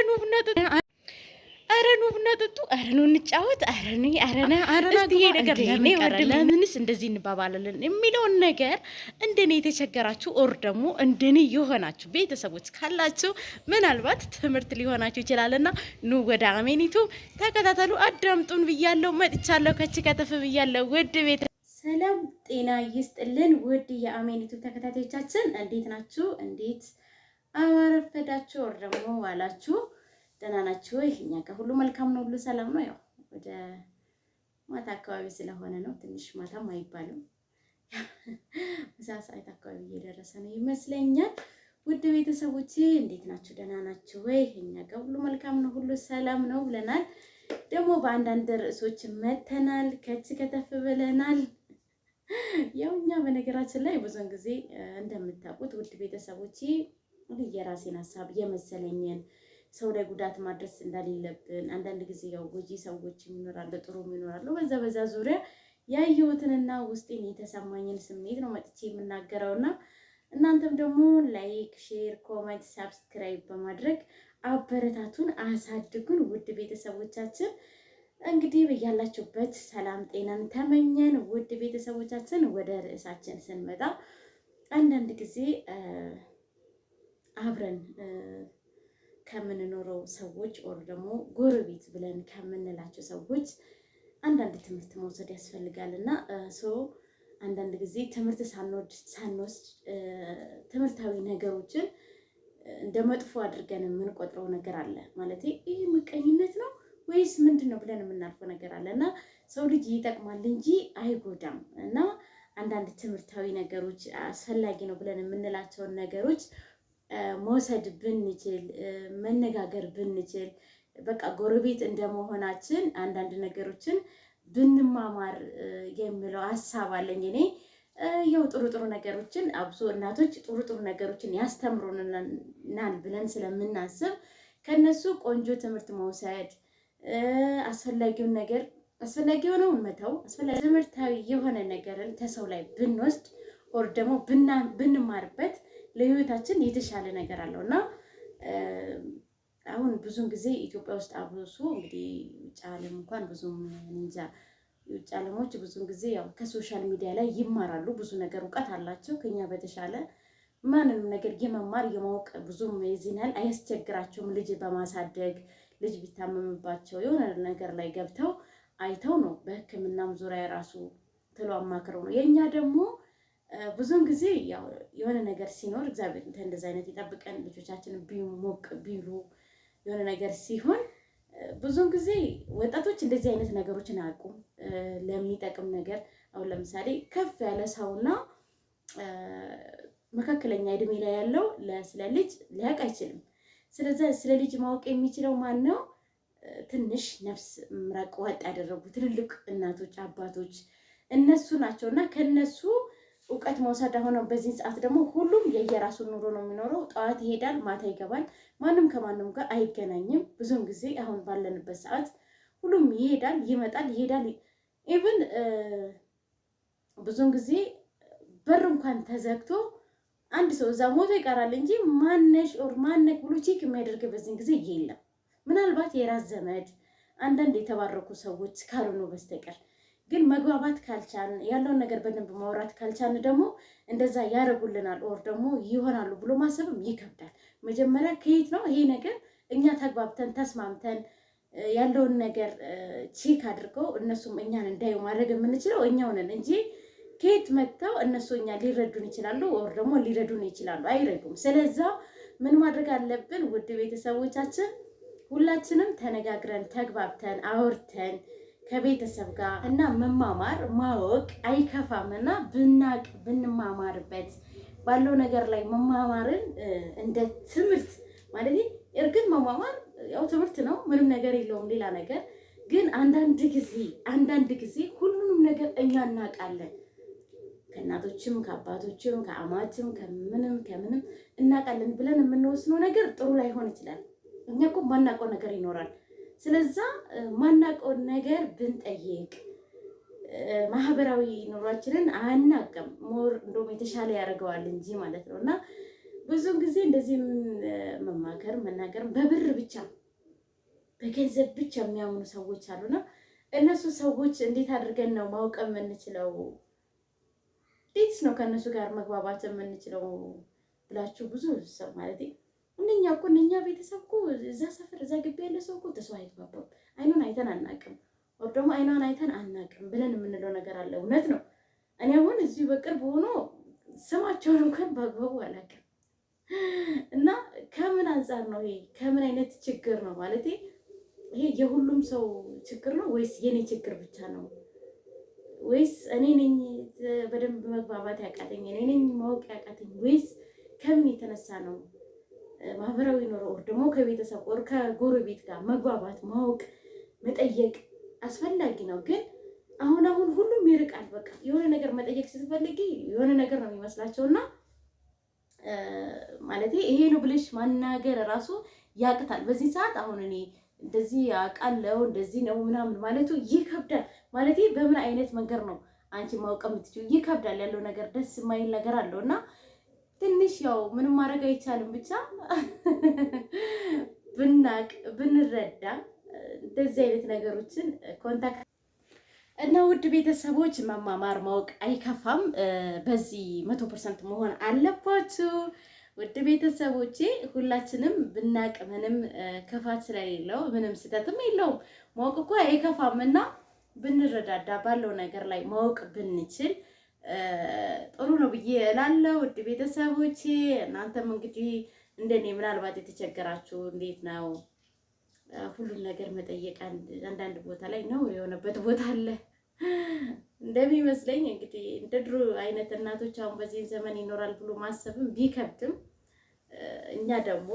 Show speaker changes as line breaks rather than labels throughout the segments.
ኑ ቡና ጠጡ፣ ኧረ ኑ ቡና ጠጡ፣ ኧረ ኑ እንጫወት፣ ኧረ እስቲ ይሄ ነገር ለምን ቀረ፣ ለምንስ እንደዚህ እንባባላለን የሚለውን ነገር እንደኔ የተቸገራችሁ ኦር ደግሞ እንደኔ የሆናችሁ ቤተሰቦች ካላችሁ ምናልባት ትምህርት ሊሆናችሁ ይችላልና ኑ ወደ አሜኒቱ ተከታተሉ፣ አዳምጡን ብያለሁ። መጥቻለሁ፣ ከች ከተፍ ብያለሁ። ውድ ቤት ሰላም ጤና ይስጥልን። ውድ የአሜኒቱ ተከታታዮቻችን እንዴት ናችሁ? እንዴት አረፈዳችሁ? ወር ደግሞ ዋላችሁ? ደህና ናችሁ ወይ? እኛ ጋር ሁሉ መልካም ነው፣ ሁሉ ሰላም ነው። ያው ወደ ማታ አካባቢ ስለሆነ ነው፣ ትንሽ ማታም አይባልም፣ ምሳ ሰዓት አካባቢ እየደረሰ ነው ይመስለኛል። ውድ ቤተሰቦቼ እንዴት ናችሁ? ደህና ናችሁ ወይ? እኛ ጋር ሁሉ መልካም ነው፣ ሁሉ ሰላም ነው ብለናል። ደግሞ በአንዳንድ ርዕሶች መተናል፣ ከች ከተፍ ብለናል። ያው እኛ በነገራችን ላይ ብዙውን ጊዜ እንደምታውቁት ውድ ቤተሰቦቼ የራሴን ሀሳብ የመሰለኝን ሰው ላይ ጉዳት ማድረስ እንደሌለብን አንዳንድ ጊዜ ያው ጎጂ ሰዎች ይኖራሉ፣ ጥሩ ይኖራሉ። በዛ ዙሪያ ያየሁትንና ውስጤን የተሰማኝን ስሜት ነው መጥቼ የምናገረውና እናንተም ደግሞ ላይክ፣ ሼር፣ ኮሜንት፣ ሰብስክራይብ በማድረግ አበረታቱን፣ አሳድጉን። ውድ ቤተሰቦቻችን እንግዲህ በያላችሁበት ሰላም ጤናን ተመኘን። ውድ ቤተሰቦቻችን ወደ ርዕሳችን ስንመጣ አንዳንድ ጊዜ አብረን ከምንኖረው ሰዎች ኦር ደግሞ ጎረቤት ብለን ከምንላቸው ሰዎች አንዳንድ ትምህርት መውሰድ ያስፈልጋልና አንዳንድ ጊዜ ትምህርት ሳንወስድ ትምህርታዊ ነገሮችን እንደ መጥፎ አድርገን የምንቆጥረው ነገር አለ። ማለት ይህ ምቀኝነት ነው ወይስ ምንድነው ብለን የምናልፈው ነገር አለና ሰው ልጅ ይጠቅማል እንጂ አይጎዳም። እና አንዳንድ ትምህርታዊ ነገሮች አስፈላጊ ነው ብለን የምንላቸውን ነገሮች መውሰድ ብንችል፣ መነጋገር ብንችል፣ በቃ ጎረቤት እንደመሆናችን አንዳንድ ነገሮችን ብንማማር የሚለው ሀሳብ አለኝ እኔ። ያው ጥሩ ነገሮችን አብሶ እናቶች ጥሩ ነገሮችን ያስተምሩናል ብለን ስለምናስብ ከነሱ ቆንጆ ትምህርት መውሰድ፣ አስፈላጊውን ነገር አስፈላጊ የሆነውን መተው፣ አስፈላጊ ትምህርታዊ የሆነ ነገርን ከሰው ላይ ብንወስድ ኦር ደግሞ ብንማርበት ለህይወታችን የተሻለ ነገር አለው እና አሁን ብዙን ጊዜ ኢትዮጵያ ውስጥ አብሶ እንግዲህ ውጭ ዓለም እንኳን ብዙም እንጃ፣ የውጭ ዓለሞች ብዙን ጊዜ ያው ከሶሻል ሚዲያ ላይ ይማራሉ፣ ብዙ ነገር እውቀት አላቸው ከኛ በተሻለ። ማንንም ነገር የመማር የማወቅ ብዙም የዚህን አያስቸግራቸውም። ልጅ በማሳደግ ልጅ ቢታመምባቸው የሆነ ነገር ላይ ገብተው አይተው ነው በሕክምናም ዙሪያ ራሱ ትሎ አማክረው ነው። የኛ ደግሞ ብዙን ጊዜ ያው የሆነ ነገር ሲኖር እግዚአብሔር እንደዛ አይነት ይጠብቀን፣ ልጆቻችን ቢሞቅ ቢሉ የሆነ ነገር ሲሆን ብዙን ጊዜ ወጣቶች እንደዚህ አይነት ነገሮችን አያውቁም። ለሚጠቅም ነገር አሁን ለምሳሌ ከፍ ያለ ሰውና መካከለኛ እድሜ ላይ ያለው ስለ ልጅ ሊያውቅ አይችልም። ስለዚህ ስለ ልጅ ማወቅ የሚችለው ማን ነው? ትንሽ ነፍስ ምራቅ ዋጥ ያደረጉ ትልልቅ እናቶች፣ አባቶች እነሱ ናቸውና ከነሱ እውቀት መውሰድ። አሁን በዚህ ሰዓት ደግሞ ሁሉም የየራሱን ኑሮ ነው የሚኖረው። ጠዋት ይሄዳል፣ ማታ ይገባል። ማንም ከማንም ጋር አይገናኝም። ብዙውን ጊዜ አሁን ባለንበት ሰዓት ሁሉም ይሄዳል፣ ይመጣል፣ ይሄዳል። ኢቭን ብዙውን ጊዜ በር እንኳን ተዘግቶ አንድ ሰው እዛ ሞቶ ይቀራል እንጂ ማነሽ ኦር ማነክ ብሎ ቼክ የሚያደርግ በዚህን ጊዜ የለም። ምናልባት የራስ ዘመድ አንዳንድ የተባረኩ ሰዎች ካልሆኑ በስተቀር ግን መግባባት ካልቻን፣ ያለውን ነገር በደንብ ማውራት ካልቻን ደግሞ እንደዛ ያደርጉልናል ኦር ደግሞ ይሆናሉ ብሎ ማሰብም ይከብዳል። መጀመሪያ ከየት ነው ይሄ ነገር እኛ ተግባብተን ተስማምተን ያለውን ነገር ቼክ አድርገው እነሱም እኛን እንዳዩ ማድረግ የምንችለው እኛው ነን እንጂ ከየት መጥተው እነሱ እኛ ሊረዱን ይችላሉ ኦር ደግሞ ሊረዱን ይችላሉ? አይረዱም። ስለዛ ምን ማድረግ አለብን? ውድ ቤተሰቦቻችን ሁላችንም ተነጋግረን ተግባብተን አውርተን ከቤተሰብ ጋር እና መማማር ማወቅ አይከፋምና ብናቅ ብንማማርበት ባለው ነገር ላይ መማማርን እንደ ትምህርት ማለት እርግጥ መማማር ያው ትምህርት ነው፣ ምንም ነገር የለውም ሌላ ነገር። ግን አንዳንድ ጊዜ ሁሉንም ነገር እኛ እናውቃለን፣ ከእናቶችም ከአባቶችም ከአማችም ከምንም እናውቃለን ብለን የምንወስነው ነገር ጥሩ ላይሆን ይችላል። እኛ እኮ ማናውቀው ነገር ይኖራል። ስለዛ ማናውቀው ነገር ብንጠይቅ ማህበራዊ ኑሯችንን አናቅም ሞር እንደውም የተሻለ ያደርገዋል እንጂ ማለት ነውና ብዙ ጊዜ እንደዚህ መማከር መናገር በብር ብቻ በገንዘብ ብቻ የሚያምኑ ሰዎች አሉና እነሱ ሰዎች እንዴት አድርገን ነው ማወቅ የምንችለው? እንዴት ነው ከእነሱ ጋር መግባባት የምንችለው ብላችሁ ብዙ ሰው ማለት እነኛ ቤተሰብ እኮ እዛ ሰፈር እዛ ግቢ ያለ ሰው እኮ ተሰው አይግባባም፣ አይኑን አይተን አናውቅም፣ ወር ደግሞ አይኗን አይተን አናውቅም ብለን የምንለው ነገር አለ። እውነት ነው። እኔ አሁን እዚሁ በቅርብ ሆኖ ስማቸውን እንኳን በአግባቡ አላውቅም። እና ከምን አንጻር ነው ይሄ? ከምን አይነት ችግር ነው ማለት ይሄ የሁሉም ሰው ችግር ነው ወይስ የኔ ችግር ብቻ ነው? ወይስ እኔ ነኝ በደንብ መግባባት ያቃተኝ፣ እኔ ነኝ ማወቅ ያቃተኝ፣ ወይስ ከምን የተነሳ ነው? ማህበራዊ ኑሮ ወር ደግሞ ከቤተሰብ ወር ከጎረቤት ጋር መግባባት ማወቅ መጠየቅ አስፈላጊ ነው። ግን አሁን ሁሉም ይርቃል። በቃ የሆነ ነገር መጠየቅ ስትፈልጊ የሆነ ነገር ነው የሚመስላቸውና ማለት ይሄ ነው ብለሽ ማናገር ራሱ ያቅታል በዚህ ሰዓት። አሁን እኔ እንደዚህ አውቃለሁ እንደዚህ ነው ምናምን ማለቱ ይከብዳል። ማለት በምን አይነት መንገድ ነው አንቺ ማወቅ የምትችይው? ይከብዳል። ያለው ነገር ደስ የማይል ነገር አለውና ትንሽ ያው ምንም ማድረግ አይቻልም። ብቻ ብናቅ ብንረዳ እንደዚህ አይነት ነገሮችን ኮንታክት እና ውድ ቤተሰቦች መማማር ማወቅ አይከፋም። በዚህ 100% መሆን አለባችሁ። ውድ ቤተሰቦቼ ሁላችንም ብናቅ ምንም ክፋት ስለሌለው ምንም ስህተትም የለውም። ማወቅ እኮ አይከፋም እና ብንረዳዳ ባለው ነገር ላይ ማወቅ ብንችል ጥሩ ነው ብዬ እላለሁ። ውድ ቤተሰቦቼ እናንተም እንግዲህ እንደኔ ምናልባት የተቸገራችሁ እንዴት ነው ሁሉን ነገር መጠየቅ አንዳንድ ቦታ ላይ ነው የሆነበት ቦታ አለ እንደሚመስለኝ። እንግዲህ እንደ ድሮ አይነት እናቶች አሁን በዚህ ዘመን ይኖራል ብሎ ማሰብም ቢከብድም እኛ ደግሞ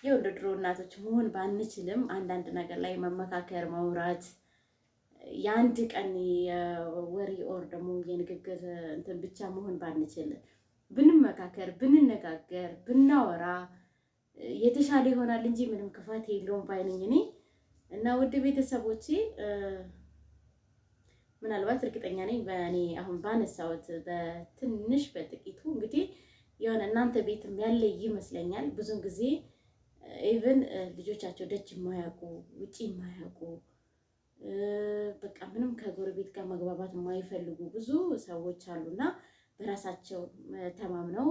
ያው እንደ ድሮ እናቶች መሆን ባንችልም አንዳንድ ነገር ላይ መመካከር ማውራት የአንድ ቀን የወሬ ኦር ደግሞ የንግግር እንትን ብቻ መሆን ባንችል ብንመካከር ብንነጋገር ብናወራ የተሻለ ይሆናል እንጂ ምንም ክፋት የለውም ባይነኝ እኔ። እና ውድ ቤተሰቦቼ ምናልባት እርግጠኛ ነኝ በእኔ አሁን ባነሳሁት በትንሽ በጥቂቱ እንግዲህ የሆነ እናንተ ቤትም ያለ ይመስለኛል። ብዙን ጊዜ ኢቭን ልጆቻቸው ደጅ የማያውቁ ውጪ የማያውቁ በቃ ምንም ከጎረቤት ጋር መግባባት የማይፈልጉ ብዙ ሰዎች አሉና በራሳቸው ተማምነው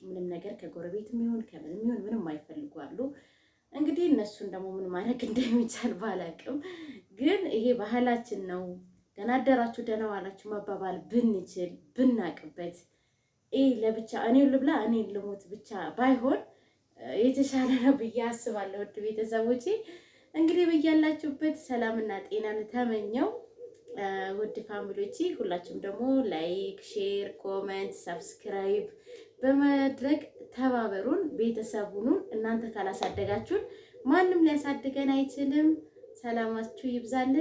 ምንም ነገር ከጎረቤትም ይሁን ከምንም ይሁን ምንም የማይፈልጉ አሉ። እንግዲህ እነሱን ደግሞ ምን ማድረግ እንደሚቻል ባላቅም ግን ይሄ ባህላችን ነው። ደህና አደራችሁ ደህና ዋላችሁ መባባል ብንችል ብናቅበት ለብቻ እኔው ልብላ እኔ ልሞት ብቻ ባይሆን የተሻለ ነው ብዬ አስባለሁ። ውድ ቤተሰቦቼ እንግዲህ በያላችሁበት ሰላምና ጤናን ተመኘው። ውድ ፋሚሊዎቼ ሁላችሁም ደግሞ ላይክ፣ ሼር፣ ኮሜንት፣ ሰብስክራይብ በማድረግ ተባበሩን፣ ቤተሰቡን። እናንተ ካላሳደጋችሁን ማንም ሊያሳድገን አይችልም። ሰላማችሁ ይብዛልን።